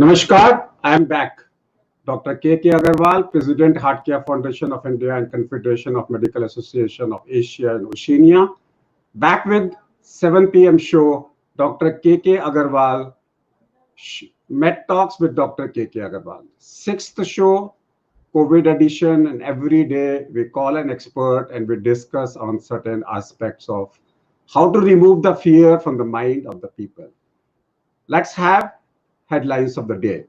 Namaskar, I am back. Dr. K.K. Agarwal, President Heart Foundation of India and Confederation of Medical Association of Asia and Oceania. Back with 7 p.m. show, Dr. K.K. Agarwal, Med Talks with Dr. K.K. Agarwal. Sixth show, COVID edition, and every day we call an expert and we discuss on certain aspects of how to remove the fear from the mind of the people. Let's have headlines of the day.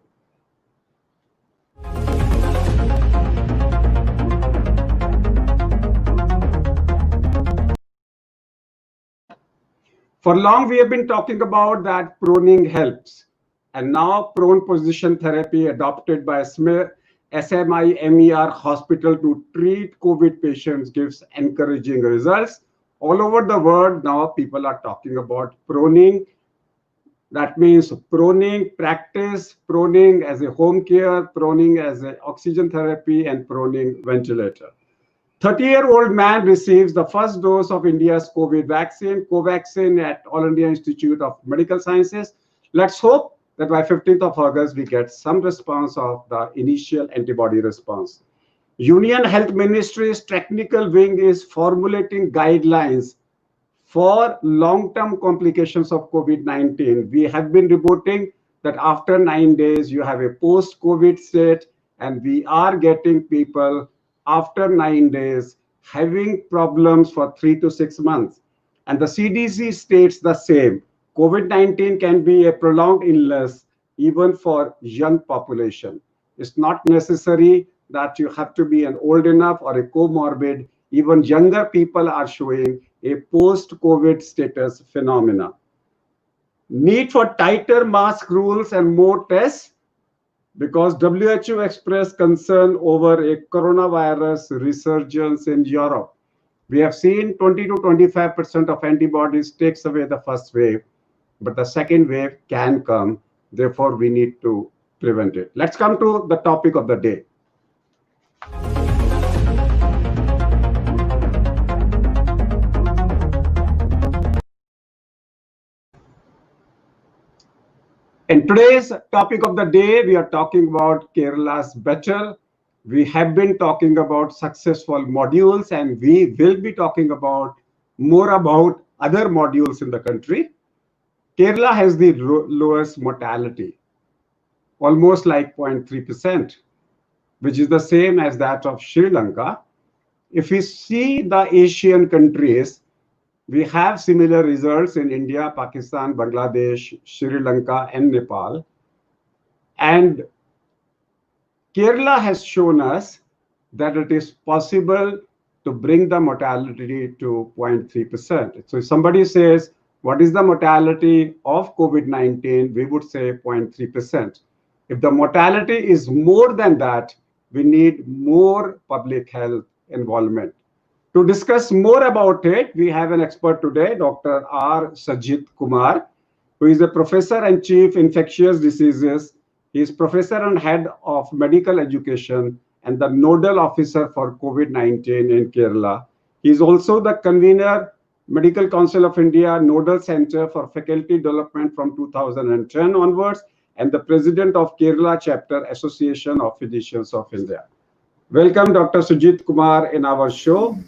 For long, we have been talking about that proning helps. And now prone position therapy adopted by SMIMER hospital to treat COVID patients gives encouraging results. All over the world, now people are talking about proning. That means proning practice, proning as a home care, proning as an oxygen therapy, and proning ventilator. 30-year-old man receives the first dose of India's COVID vaccine, Covaxin, at All India Institute of Medical Sciences. Let's hope that by 15th of August, we get some response of the initial antibody response. Union Health Ministry's technical wing is formulating guidelines for long-term complications of COVID-19. We have been reporting that after 9 days, you have a post-COVID state, and we are getting people after 9 days having problems for 3 to 6 months. And the CDC states the same. COVID-19 can be a prolonged illness even for young population. It's not necessary that you have to be an old enough or a comorbid. Even younger people are showing a post-COVID status phenomena. Need for tighter mask rules and more tests, because WHO expressed concern over a coronavirus resurgence in Europe. We have seen 20 to 25% of antibodies takes away the first wave, but the second wave can come. Therefore, we need to prevent it. Let's come to the topic of the day. In today's topic of the day, we are talking about Kerala's better. We have been talking about successful modules, and we will be talking about more about other modules in the country. Kerala has the lowest mortality, almost like 0.3%, which is the same as that of Sri Lanka. If we see the Asian countries, we have similar results in India, Pakistan, Bangladesh, Sri Lanka, and Nepal. And Kerala has shown us that it is possible to bring the mortality to 0.3%. So if somebody says, what is the mortality of COVID-19? We would say 0.3%. If the mortality is more than that, we need more public health involvement. To discuss more about it, we have an expert today, Dr. R. Sujit Kumar, who is a professor and chief infectious diseases. He is professor and head of medical education and the nodal officer for COVID-19 in Kerala. He is also the convener, Medical Council of India Nodal Center for Faculty Development from 2010 onwards, and the president of Kerala Chapter Association of Physicians of India. Welcome, Dr. Sujit Kumar, in our show.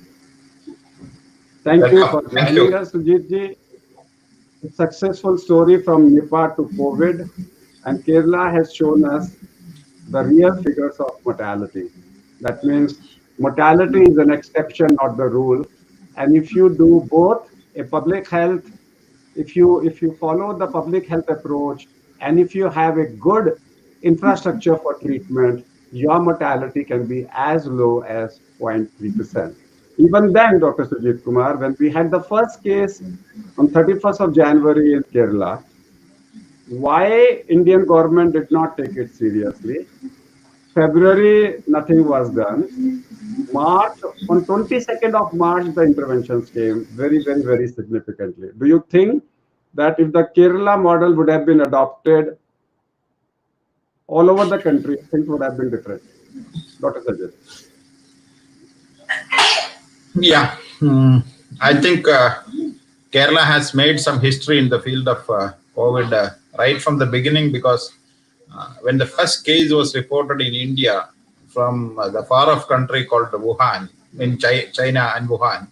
Thank you for joining us, Sujit ji. A successful story from Nipah to COVID, and Kerala has shown us the real figures of mortality. That means mortality is an exception, not the rule. And if you do both a public health, if you follow the public health approach, and if you have a good infrastructure for treatment, your mortality can be as low as 0.3%. Even then, Dr. Sujit Kumar, when we had the first case on 31st of January in Kerala, why Indian government did not take it seriously? February, nothing was done. March, on 22nd of March, the interventions came very, very, very significantly. Do you think that if the Kerala model would have been adopted all over the country, things would have been different? Dr. Sujit. Yeah, I think Kerala has made some history in the field of COVID right from the beginning, because When the first case was reported in India from the far-off country called Wuhan, in China and Wuhan,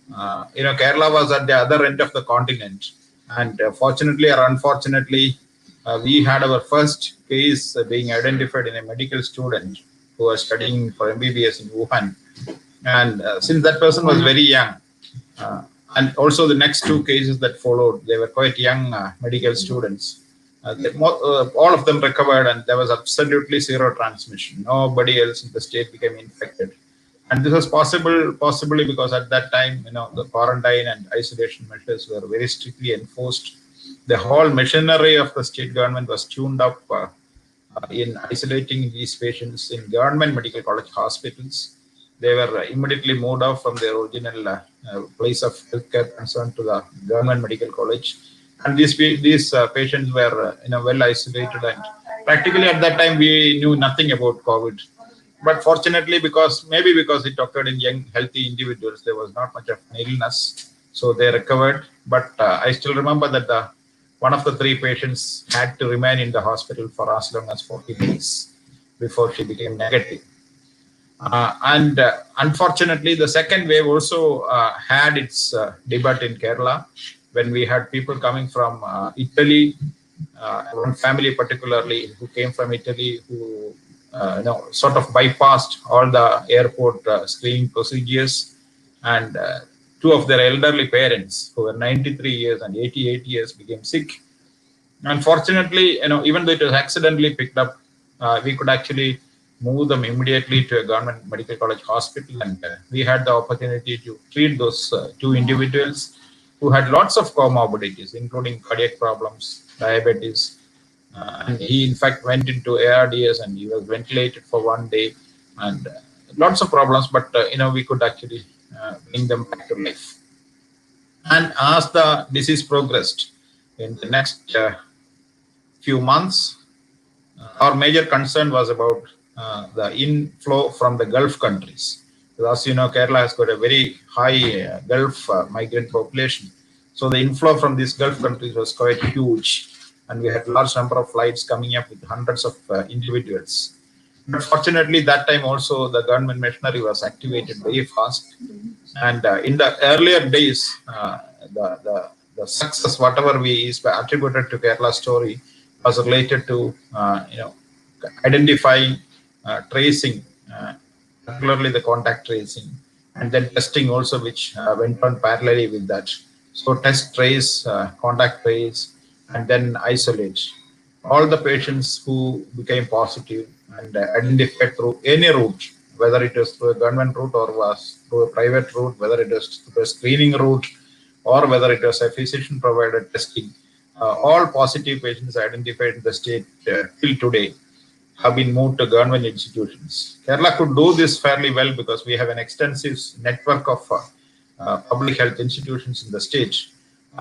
Kerala was at the other end of the continent. And fortunately or unfortunately, we had our first case being identified in a medical student who was studying for MBBS in Wuhan. And since that person was very young, uh, and also the next two cases that followed, they were quite young medical students. All of them recovered, and there was absolutely zero transmission. Nobody else in the state became infected, and this was possibly because at that time, the quarantine and isolation measures were very strictly enforced. The whole machinery of the state government was tuned up in isolating these patients in government medical college hospitals. They were immediately moved off from their original place of healthcare concern to the government medical college, and these patients were well isolated. And practically at that time, we knew nothing about COVID. But fortunately, because it occurred in young, healthy individuals, there was not much of an illness, so they recovered. But I still remember that one of the three patients had to remain in the hospital for as long as 40 days before she became negative. And unfortunately, the second wave also had its debut in Kerala when we had people coming from Italy, one family particularly who came from Italy who sort of bypassed all the airport screening procedures, and two of their elderly parents who were 93 years and 88 years became sick. Unfortunately, even though it was accidentally picked up, we could actually move them immediately to a government medical college hospital, and we had the opportunity to treat those two individuals who had lots of comorbidities, including cardiac problems, diabetes, and he in fact went into ARDS and he was ventilated for 1 day, and lots of problems. But we could actually bring them back to life. And as the disease progressed in the next few months, our major concern was about the inflow from the Gulf countries. Because as you know, Kerala has got a very high Gulf migrant population. So the inflow from these Gulf countries was quite huge. And we had large number of flights coming up with hundreds of individuals. But fortunately, that time also the government machinery was activated very fast. And in the earlier days, the success, whatever we is attributed to Kerala story, was related to identifying, tracing, particularly the contact tracing, and then testing also, which went on parallelly with that. So test, trace, contact trace, and then isolate all the patients who became positive and identified through any route, whether it was through a government route or was through a private route, whether it was through a screening route or whether it was a physician provided testing. All positive patients identified in the state till today have been moved to government institutions. Kerala could do this fairly well because we have an extensive network of public health institutions in the state,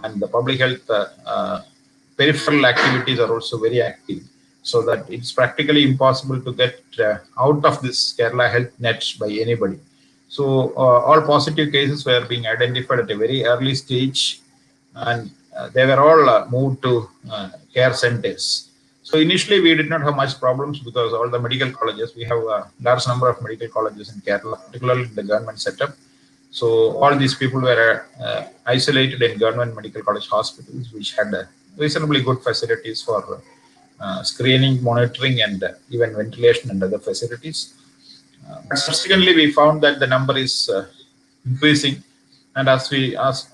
and the public health peripheral activities are also very active, so that it's practically impossible to get out of this Kerala health net by anybody. So all positive cases were being identified at a very early stage, and they were all moved to care centers. So initially we did not have much problems because all the medical colleges, we have a large number of medical colleges in Kerala, particularly in the government setup. So all these people were isolated in government medical college hospitals, which had reasonably good facilities for screening, monitoring, and even ventilation and other facilities. But subsequently, we found that the number is increasing, and as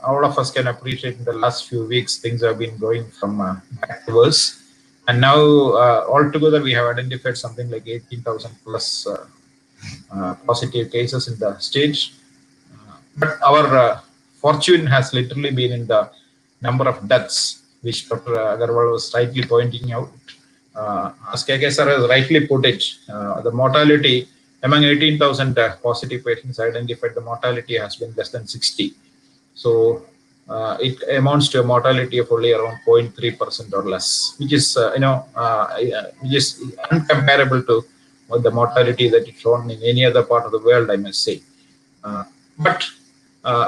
all of us can appreciate, in the last few weeks, things have been going from back to worse. And now, altogether, we have identified something like 18,000 plus positive cases in the state. But our fortune has literally been in the number of deaths, which Dr. Agarwal was rightly pointing out. As KK sir has rightly put it, the mortality among 18,000 positive patients identified, the mortality has been less than 60. So it amounts to a mortality of only around 0.3% or less, which is which is uncomparable to the mortality that is shown in any other part of the world, I must say. But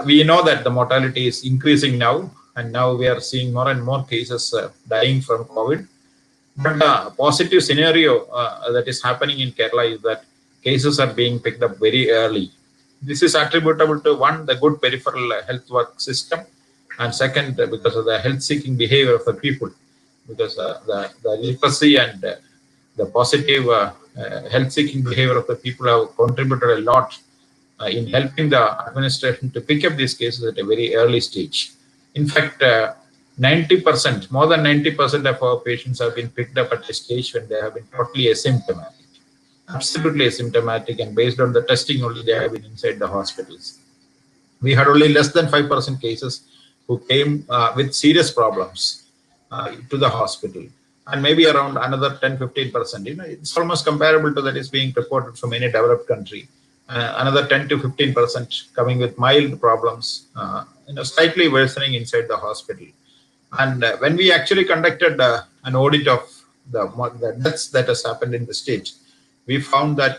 we know that the mortality is increasing now, and now we are seeing more and more cases dying from COVID. But the positive scenario that is happening in Kerala is that cases are being picked up very early. This is attributable to one, the good peripheral health work system, and second, because of the health-seeking behavior of the people, because the literacy and the positive health-seeking behavior of the people have contributed a lot in helping the administration to pick up these cases at a very early stage. In fact, 90%, more than 90% of our patients have been picked up at a stage when they have been totally asymptomatic, absolutely asymptomatic, and based on the testing only they have been inside the hospitals. We had only less than 5% cases who came with serious problems to the hospital, and maybe around another 10-15%. It's almost comparable to that is being reported from any developed country. Another 10 to 15% coming with mild problems, slightly worsening inside the hospital. And when we actually conducted an audit of the deaths that has happened in the state, we found that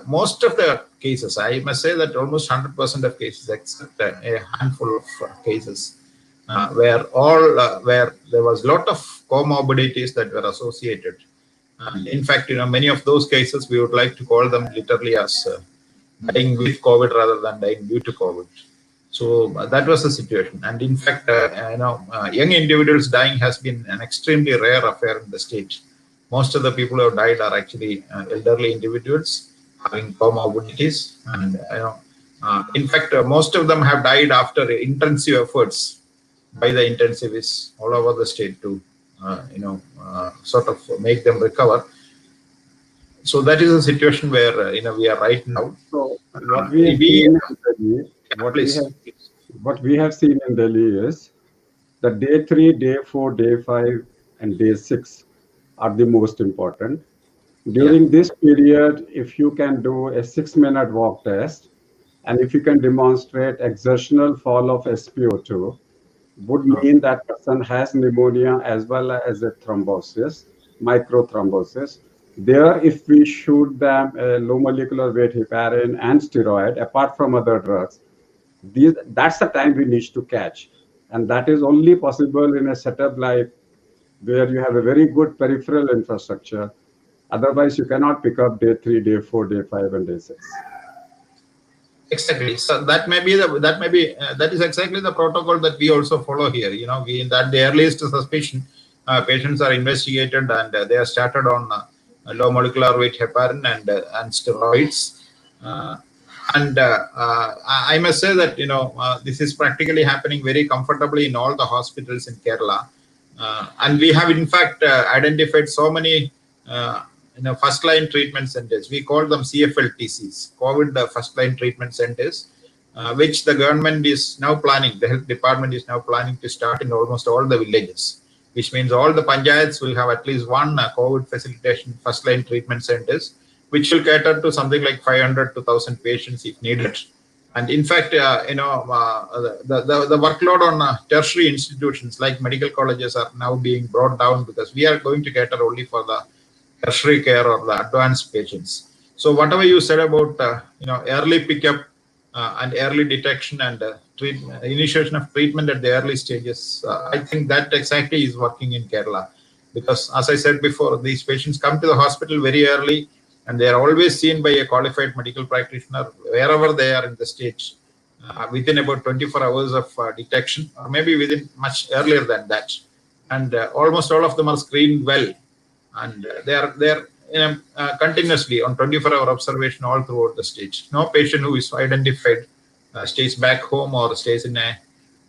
most of the cases, I must say that almost 100% of cases, except a handful of cases, where there was a lot of comorbidities that were associated. And in fact, many of those cases we would like to call them literally as dying with COVID rather than dying due to COVID. So that was the situation. And in fact, young individuals dying has been an extremely rare affair in the state. Most of the people who have died are actually elderly individuals having comorbidities, and in fact, most of them have died after intensive efforts by the intensivists all over the state to, sort of make them recover. So that is a situation where we are right now. So what we have seen in Delhi, what we have seen in Delhi is the day 3, day 4, day 5, and day 6 are the most important. During this period, if you can do a 6-minute walk test, and if you can demonstrate exertional fall of SpO2, would mean that person has pneumonia as well as a thrombosis, microthrombosis. There, if we shoot them a low molecular weight heparin and steroid, apart from other drugs, that's the time we need to catch. And that is only possible in a setup like where you have a very good peripheral infrastructure. Otherwise, you cannot pick up day 3, day 4, day 5, and day 6. Exactly. So that is exactly the protocol that we also follow here. We in that the earliest suspicion, patients are investigated and they are started on low molecular weight heparin and steroids. And I must say that this is practically happening very comfortably in all the hospitals in Kerala, and we have in fact identified so many first line treatment centers. We call them CFLTCs, COVID first line treatment centers, which the government is now planning. The health department is now planning to start in almost all the villages, which means all the panchayats will have at least one COVID facilitation first line treatment centers, which will cater to something like 500 to 1,000 patients if needed. And in fact, the workload on tertiary institutions like medical colleges are now being brought down, because we are going to cater only for the tertiary care or the advanced patients. So whatever you said about early pickup and early detection and initiation of treatment at the early stages, I think that exactly is working in Kerala, because as I said before, these patients come to the hospital very early, and they are always seen by a qualified medical practitioner wherever they are in the state, within about 24 hours of detection, or maybe within much earlier than that. And almost all of them are screened well, and they are continuously on 24-hour observation all throughout the state. No patient who is identified stays back home or stays in a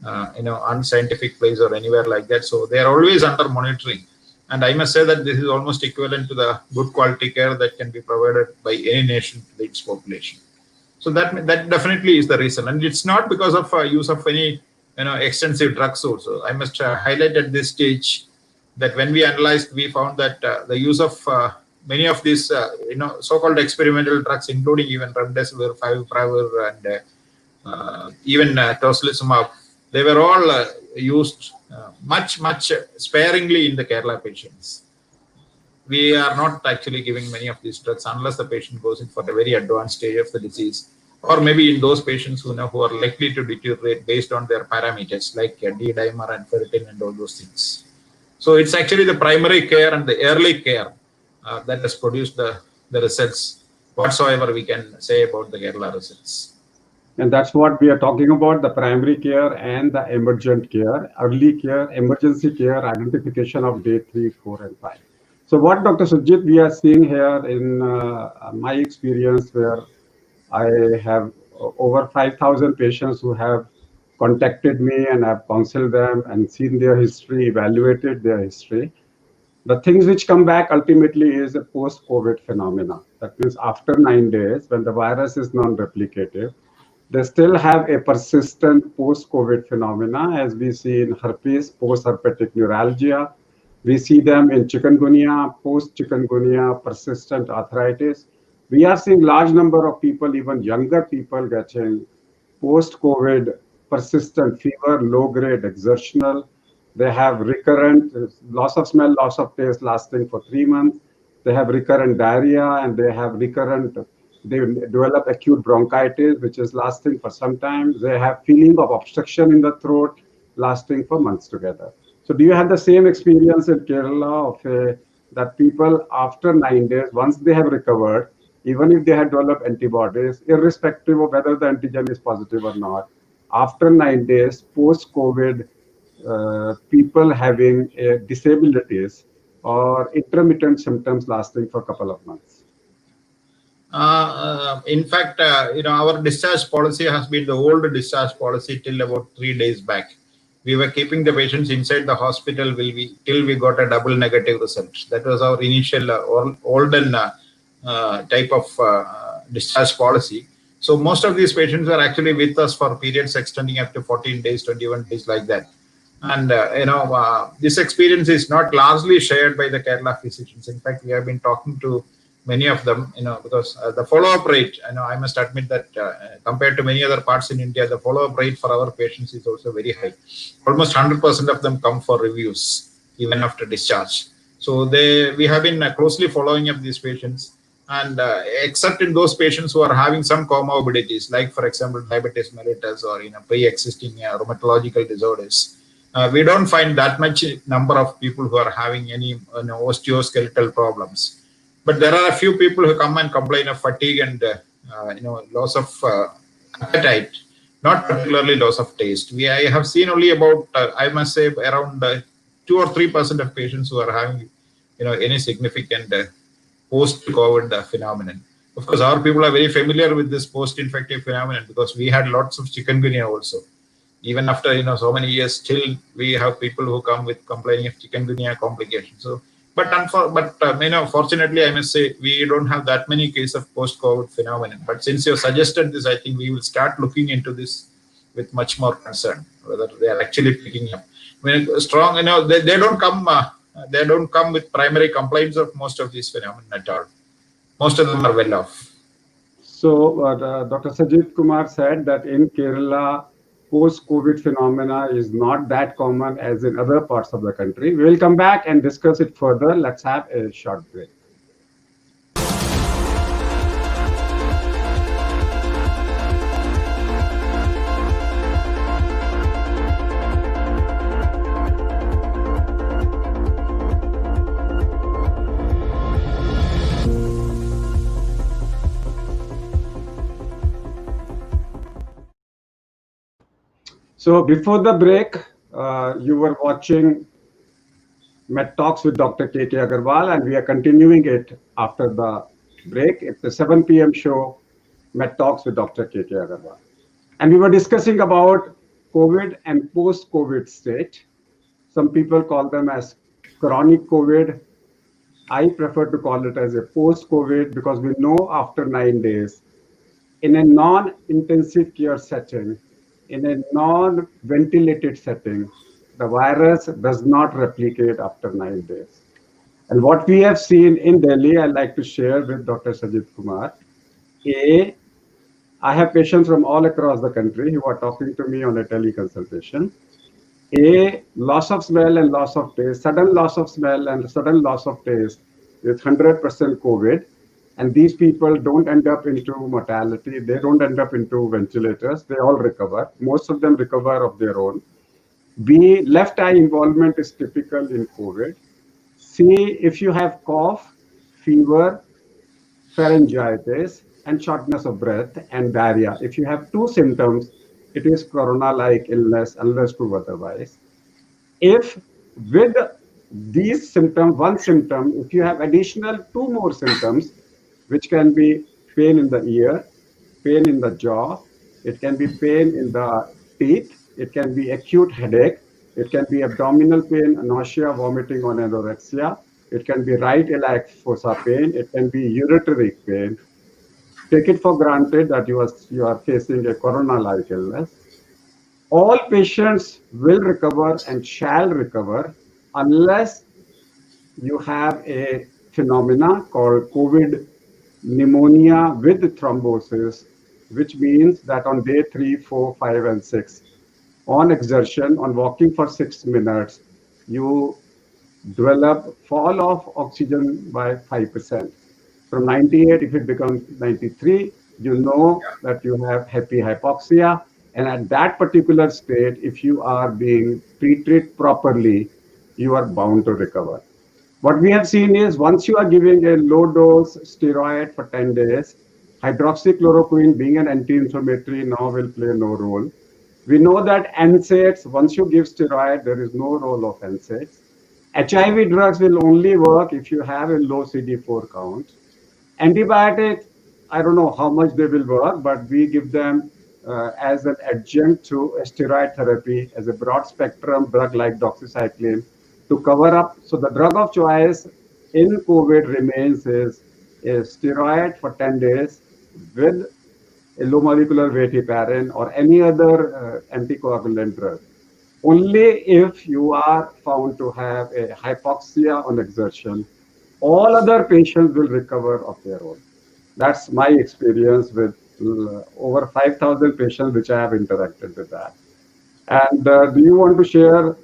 unscientific place or anywhere like that. So they are always under monitoring. And I must say that this is almost equivalent to the good quality care that can be provided by any nation to its population. So that definitely is the reason, and it's not because of use of any extensive drugs also. I must highlight at this stage that when we analyzed, we found that the use of many of these so-called experimental drugs, including even remdesivir, favipiravir, and even tocilizumab, they were all used much sparingly in the Kerala patients. We are not actually giving many of these drugs unless the patient goes in for a very advanced stage of the disease, or maybe in those patients who are likely to deteriorate based on their parameters like D-dimer and ferritin and all those things. So it's actually the primary care and the early care that has produced the results whatsoever we can say about the Kerala results. And that's what we are talking about, the primary care and the emergent care, early care, emergency care, identification of day 3, 4, and 5. So what Dr. Sujit, we are seeing here in my experience where I have over 5,000 patients who have contacted me and I've counseled them and seen their history, evaluated their history. The things which come back ultimately is a post-COVID phenomena. That means after 9 days, when the virus is non-replicative, they still have a persistent post-COVID phenomena, as we see in herpes, post-herpetic neuralgia. We see them in chikungunya, post-chikungunya, persistent arthritis. We are seeing large number of people, even younger people, getting post-COVID persistent fever, low-grade exertional. They have recurrent loss of smell, loss of taste lasting for 3 months. They have recurrent diarrhea and they develop acute bronchitis, which is lasting for some time. They have feeling of obstruction in the throat lasting for months together. So do you have the same experience in Kerala of that people after 9 days, once they have recovered, even if they had developed antibodies, irrespective of whether the antigen is positive or not, after 9 days, post-COVID, people having disabilities or intermittent symptoms lasting for a couple of months? In fact, our discharge policy has been the old discharge policy till about 3 days back. We were keeping the patients inside the hospital till we got a double negative result. That was our initial olden type of discharge policy. So most of these patients were actually with us for periods extending up to 14 days, 21 days, like that. And this experience is not largely shared by the Kerala physicians. In fact, we have been talking to many of them, because the follow-up rate, I must admit that compared to many other parts in India, the follow-up rate for our patients is also very high. Almost 100% of them come for reviews even after discharge. So we have been closely following up these patients, and except in those patients who are having some comorbidities, like for example diabetes mellitus or pre-existing rheumatological disorders, we don't find that much number of people who are having any osteoskeletal problems. But there are a few people who come and complain of fatigue and loss of appetite, not particularly loss of taste. I have seen only about I must say around 2 or 3% of patients who are having any significant post-COVID phenomenon. Of course, our people are very familiar with this post-infective phenomenon because we had lots of chikungunya also. Even after so many years, still we have people who come with complaining of chikungunya complications. So, fortunately, I must say we don't have that many cases of post-COVID phenomenon. But since you suggested this, I think we will start looking into this with much more concern, whether they are actually picking up. Strong, they don't come. They don't come with primary complaints of most of these phenomena at all. Most of them are well off. So Dr. Sajit Kumar said that in Kerala, post-COVID phenomena is not that common as in other parts of the country. We will come back and discuss it further. Let's have a short break. So before the break, you were watching Med Talks with Dr. K.K. Agarwal, and we are continuing it after the break. It's a 7 p.m. show, Med Talks with Dr. K.K. Agarwal. And we were discussing about COVID and post-COVID state. Some people call them as chronic COVID. I prefer to call it as a post-COVID because we know after 9 days, in a non-intensive care setting, in a non-ventilated setting, the virus does not replicate after 9 days. And what we have seen in Delhi, I'd like to share with Dr. Sajit Kumar. I have patients from all across the country who are talking to me on a teleconsultation. Loss of smell and loss of taste, sudden loss of smell and sudden loss of taste with 100% COVID. And these people don't end up into mortality. They don't end up into ventilators. They all recover. Most of them recover of their own. Left eye involvement is typical in COVID. See if you have cough, fever, pharyngitis, and shortness of breath and diarrhea. If you have two symptoms, it is corona-like illness unless proved otherwise. If with these symptoms, one symptom, if you have additional two more symptoms, which can be pain in the ear, pain in the jaw, it can be pain in the teeth, it can be acute headache, it can be abdominal pain, nausea, vomiting, or anorexia, it can be right iliac fossa pain, it can be ureteric pain. Take it for granted that you are facing a corona-like illness. All patients will recover and shall recover unless you have a phenomena called COVID pneumonia with thrombosis, which means that on day 3, 4, 5, and 6, on exertion, on walking for 6 minutes, you develop fall of oxygen by 5%. From 98, if it becomes 93, you know that you have happy hypoxia. And at that particular state, if you are being treated properly, you are bound to recover. What we have seen is once you are giving a low dose steroid for 10 days, hydroxychloroquine being an anti-inflammatory now will play no role. We know that NSAIDs, once you give steroid, there is no role of NSAIDs. HIV drugs will only work if you have a low CD4 count. Antibiotics, I don't know how much they will work, but we give them as an adjunct to a steroid therapy as a broad spectrum drug like doxycycline to cover up. So the drug of choice in COVID remains is a steroid for 10 days with a low molecular weight heparin or any other anticoagulant drug. Only if you are found to have a hypoxia on exertion, all other patients will recover of their own. That's my experience with over 5,000 patients which I have interacted with that. And do you want to share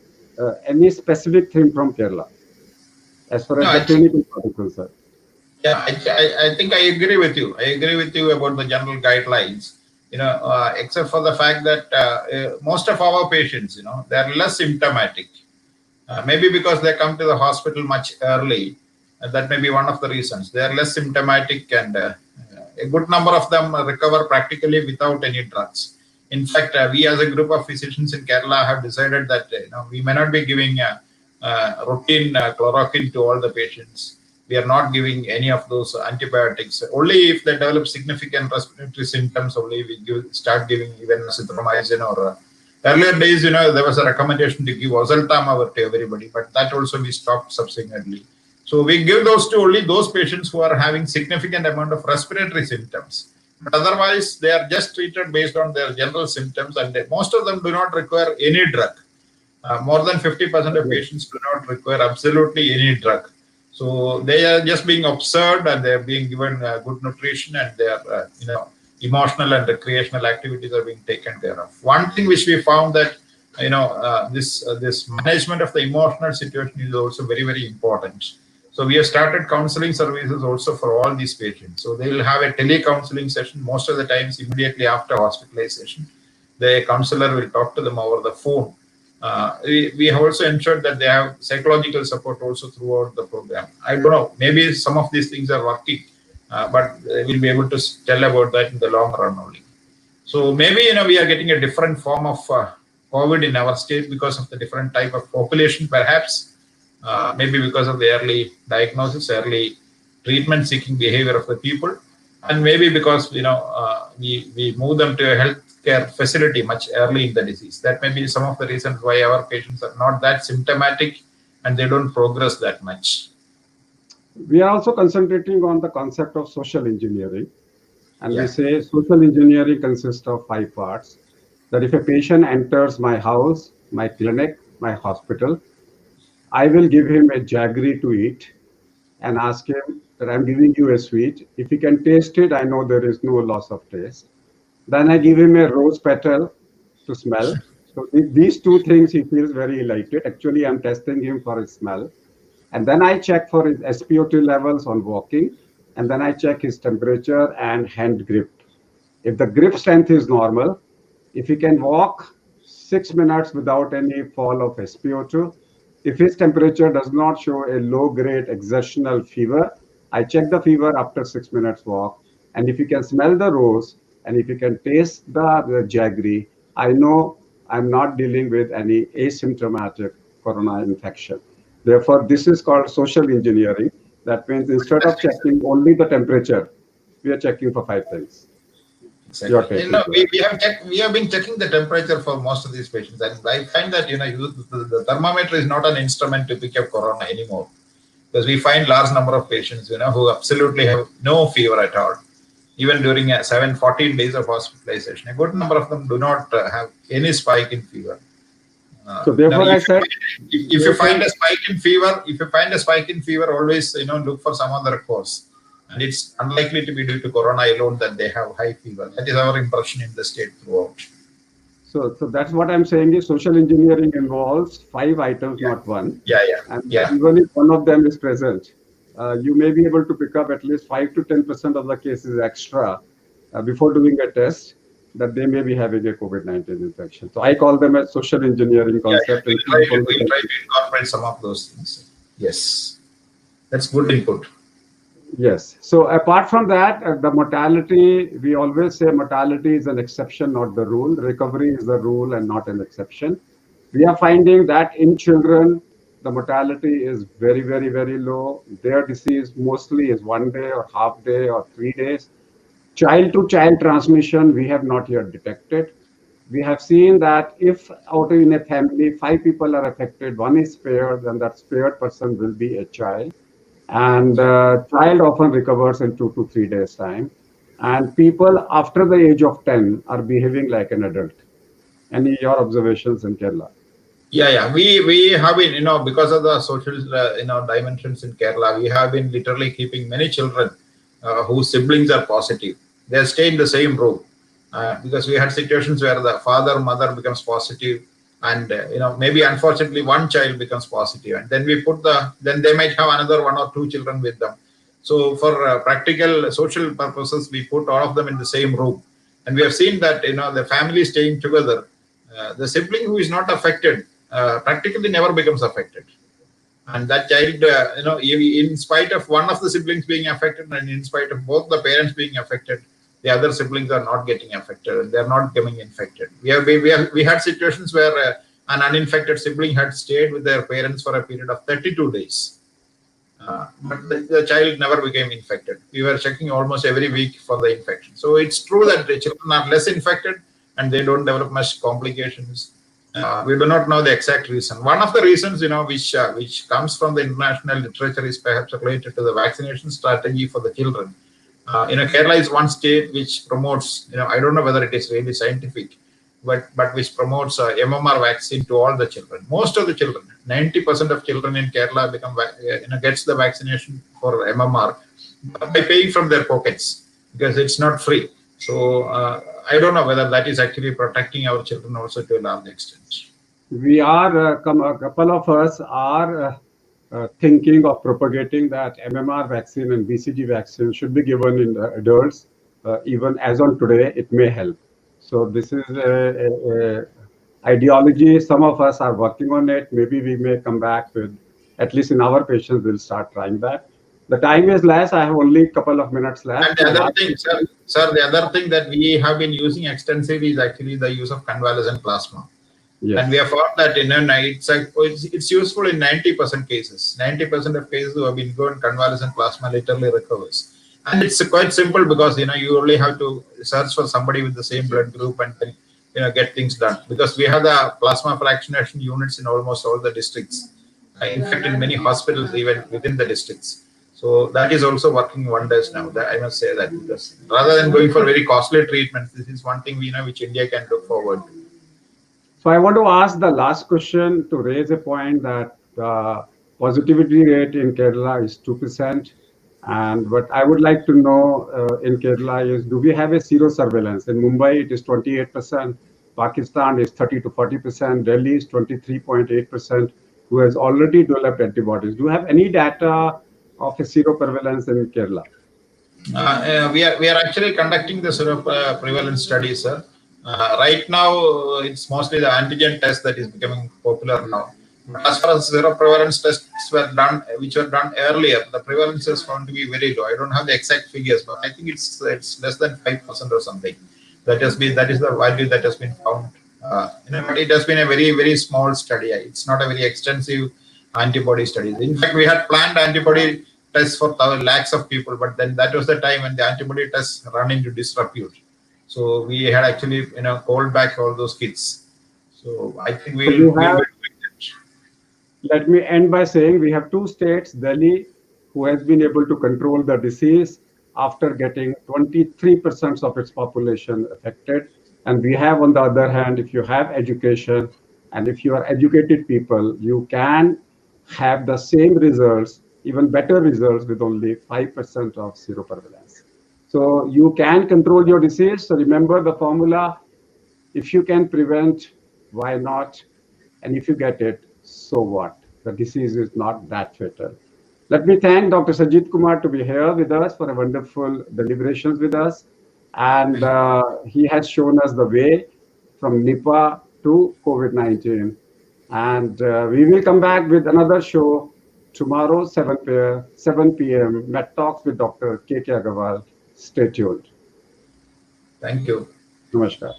any specific thing from Kerala as far as No, the clinical part is concerned? yeah, I think I agree with you. I agree with you about the general guidelines. Except for the fact that most of our patients, they are less symptomatic. Maybe because they come to the hospital much early. That may be one of the reasons. They are less symptomatic, and a good number of them recover practically without any drugs. In fact, we as a group of physicians in Kerala have decided that we may not be giving routine chloroquine to all the patients. We are not giving any of those antibiotics. Only if they develop significant respiratory symptoms, only we start giving even azithromycin or earlier days, there was a recommendation to give oseltamivir to everybody, but that also we stopped subsequently. So we give those to only those patients who are having significant amount of respiratory symptoms. But otherwise, they are just treated based on their general symptoms, and most of them do not require any drug. More than 50% of patients do not require absolutely any drug. So they are just being observed, and they are being given good nutrition, and their emotional and recreational activities are being taken care of. One thing which we found that this management of the emotional situation is also very, very important. So we have started counseling services also for all these patients. So they will have a tele-counseling session most of the times immediately after hospitalization. The counselor will talk to them over the phone. We have also ensured that they have psychological support also throughout the program. I don't know, maybe some of these things are working, but we'll be able to tell about that in the long run only. So maybe we are getting a different form of COVID in our state because of the different type of population, perhaps. Maybe because of the early diagnosis, early treatment-seeking behavior of the people, and maybe because we move them to a healthcare facility much early in the disease. That may be some of the reasons why our patients are not that symptomatic and they don't progress that much. We are also concentrating on the concept of social engineering. And Yeah. we say social engineering consists of 5 parts. That if a patient enters my house, my clinic, my hospital, I will give him a jaggery to eat and ask him that I'm giving you a sweet. If he can taste it, I know there is no loss of taste. Then I give him a rose petal to smell. So these two things he feels very elated. Actually, I'm testing him for his smell. And then I check for his SpO2 levels on walking. And then I check his temperature and hand grip. If the grip strength is normal, if he can walk 6 minutes without any fall of SpO2. If his temperature does not show a low-grade exertional fever, I check the fever after 6 minutes walk. And if you can smell the rose and if you can taste the jaggery, I know I'm not dealing with any asymptomatic corona infection. Therefore, this is called social engineering. That means instead of checking only the temperature, we are checking for 5 things. Your Exactly. take into that. We have been checking the temperature for most of these patients, and I find that the thermometer is not an instrument to pick up corona anymore, because we find large number of patients who absolutely have no fever at all, even during 14 days of hospitalization. A good number of them do not have any spike in fever. So Now, therefore, I said, if you find a spike in fever, always look for some other cause, and it's unlikely to be due to corona alone that they have high fever. That is our impression in the state throughout. so that's what I'm saying is social engineering involves 5 items, Yeah, not one. yeah, yeah, And yeah. even if one of them is present, you may be able to pick up at least 5 to 10% of the cases extra before doing a test that they may be having a COVID-19 infection. So I call them a social engineering Yeah, yeah. concept. And people We'll try to incorporate some of those things. Yes, that's good input. Yes. So apart from that, the mortality, we always say mortality is an exception, not the rule. Recovery is the rule and not an exception. We are finding that in children, the mortality is very, very, very low. Their disease mostly is 1 day or half day or 3 days. Child to child transmission, we have not yet detected. We have seen that if out in a family, 5 people are affected, one is spared, then that spared person will be a child. And child often recovers in 2 to 3 days time. And people after the age of 10 are behaving like an adult. Any your observations in Kerala? Yeah, yeah. We have been, because of the social, dimensions in Kerala, we have been literally keeping many children whose siblings are positive. They stay in the same room because we had situations where the father, mother becomes positive, and maybe unfortunately one child becomes positive, and then then they might have another 1 or 2 children with them. So for practical social purposes, we put all of them in the same room, and we have seen that the family staying together, the sibling who is not affected practically never becomes affected, and that child, in spite of one of the siblings being affected and in spite of both the parents being affected, the other siblings are not getting affected and they're not getting infected. We had situations where an uninfected sibling had stayed with their parents for a period of 32 days, but the child never became infected. We were checking almost every week for the infection. So it's true that the children are less infected and they don't develop much complications. We do not know the exact reason. One of the reasons, which comes from the international literature, is perhaps related to the vaccination strategy for the children. Kerala is one state which promotes, I don't know whether it is really scientific, but which promotes MMR vaccine to all the children. Most of the children, 90% of children in Kerala gets the vaccination for MMR by paying from their pockets, because it's not free. So I don't know whether that is actually protecting our children also to a large extent. We are, a couple of us are thinking of propagating that MMR vaccine and BCG vaccine should be given in adults. Even as on today, it may help. So this is a ideology. Some of us are working on it. Maybe we may come back with, at least in our patients, we'll start trying that. The time is less. I have only a couple of minutes left. And the other thing, sir, the other thing that we have been using extensively is actually the use of convalescent plasma. Yes. And we have found that it's useful in 90% cases. 90% of cases who have been given convalescent plasma literally recovers. And it's quite simple because you only have to search for somebody with the same blood group and then get things done. Because we have the plasma fractionation units in almost all the districts. In fact, in many hospitals, even within the districts. So that is also working wonders now. That I must say that, because rather than going for very costly treatments, this is one thing which India can look forward to. So I want to ask the last question to raise a point that the positivity rate in Kerala is 2%. And what I would like to know in Kerala is, do we have a zero surveillance? In Mumbai, it is 28%. Pakistan is 30 to 40%. Delhi is 23.8%, who has already developed antibodies. Do you have any data of a zero prevalence in Kerala? We are actually conducting the sort of prevalence study, sir. Right now, it's mostly the antigen test that is becoming popular now. But as far as zero prevalence tests were done, which were done earlier, the prevalence is found to be very low. I don't have the exact figures, but I think it's less than 5% or something. That is the value that has been found. But it has been a very small study. It's not a very extensive antibody study. In fact, we had planned antibody tests for lakhs of people, but then that was the time when the antibody tests run into disrepute. So we had actually called back all those kids. So I think So we we'll have, be doing that. let me end by saying we have two states, Delhi, who has been able to control the disease after getting 23% of its population affected. And we have, on the other hand, if you have education and if you are educated people, you can have the same results, even better results with only 5% of seroprevalence. So you can control your disease. So remember the formula: if you can prevent, why not? And if you get it, so what? The disease is not that fatal. Let me thank Dr. Sajit Kumar to be here with us for a wonderful deliberations with us. And he has shown us the way from Nipah to COVID-19. And we will come back with another show tomorrow, 7 p.m. Met Talks with Dr. K.K. Agarwal. Stay tuned. Thank you. Namaskar.